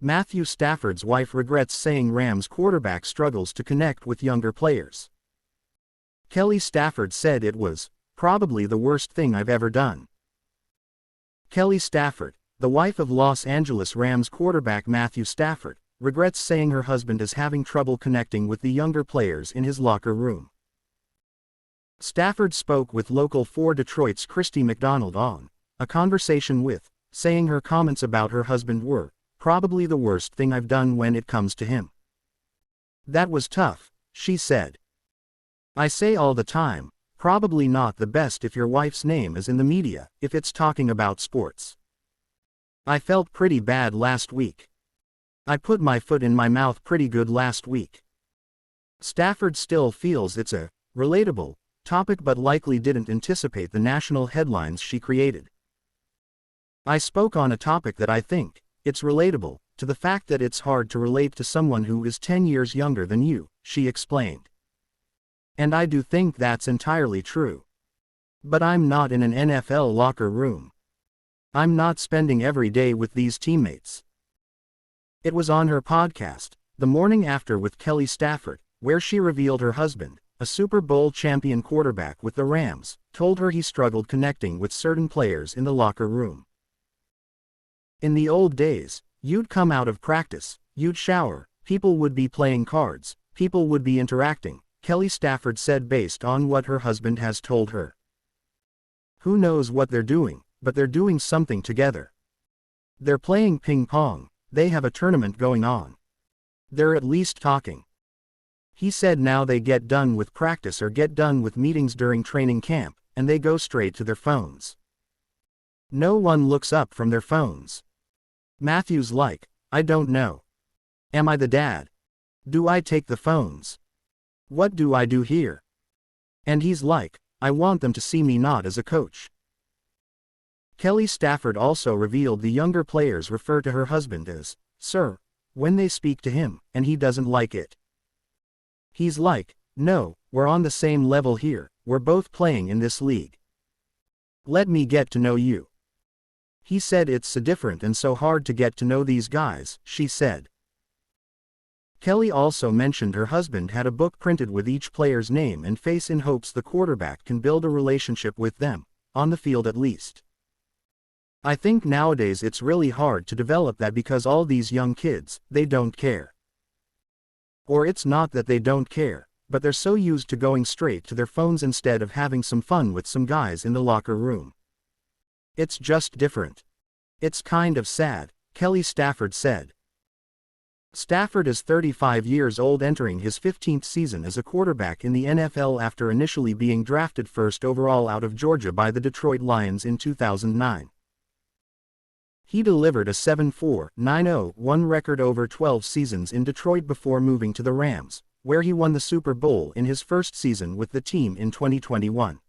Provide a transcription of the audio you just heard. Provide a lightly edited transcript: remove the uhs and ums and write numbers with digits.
Matthew Stafford's wife regrets saying Rams quarterback struggles to connect with younger players. Kelly Stafford said it was probably the worst thing I've ever done. Kelly Stafford, the wife of Los Angeles Rams quarterback Matthew Stafford, regrets saying her husband is having trouble connecting with the younger players in his locker room. Stafford spoke with Local 4 Detroit's Christy McDonald on A Conversation With, saying her comments about her husband were probably the worst thing I've done when it comes to him. That was tough, she said. I say all the time, probably not the best if your wife's name is in the media, if it's talking about sports. I felt pretty bad last week. I put my foot in my mouth pretty good last week. Stafford still feels it's a relatable topic but likely didn't anticipate the national headlines she created. I spoke on a topic that I think it's relatable to the fact that it's hard to relate to someone who is 10 years younger than you, she explained. And I do think that's entirely true. But I'm not in an NFL locker room. I'm not spending every day with these teammates. It was on her podcast, The Morning After with Kelly Stafford, where she revealed her husband, a Super Bowl champion quarterback with the Rams, told her he struggled connecting with certain players in the locker room. In the old days, you'd come out of practice, you'd shower, people would be playing cards, people would be interacting, Kelly Stafford said based on what her husband has told her. Who knows what they're doing, but they're doing something together. They're playing ping pong, they have a tournament going on. They're at least talking. He said now they get done with practice or get done with meetings during training camp, and they go straight to their phones. No one looks up from their phones. Matthew's like, I don't know. Am I the dad? Do I take the phones? What do I do here? And he's like, I want them to see me not as a coach. Kelly Stafford also revealed the younger players refer to her husband as, sir, when they speak to him, and he doesn't like it. He's like, no, we're on the same level here, we're both playing in this league. Let me get to know you. He said it's so different and so hard to get to know these guys, she said. Kelly also mentioned her husband had a book printed with each player's name and face in hopes the quarterback can build a relationship with them, on the field at least. I think nowadays it's really hard to develop that because all these young kids, they don't care. Or it's not that they don't care, but they're so used to going straight to their phones instead of having some fun with some guys in the locker room. It's just different. It's kind of sad, Kelly Stafford said. Stafford is 35 years old entering his 15th season as a quarterback in the NFL after initially being drafted first overall out of Georgia by the Detroit Lions in 2009. He delivered a 7-4-9-0-1 record over 12 seasons in Detroit before moving to the Rams, where he won the Super Bowl in his first season with the team in 2021.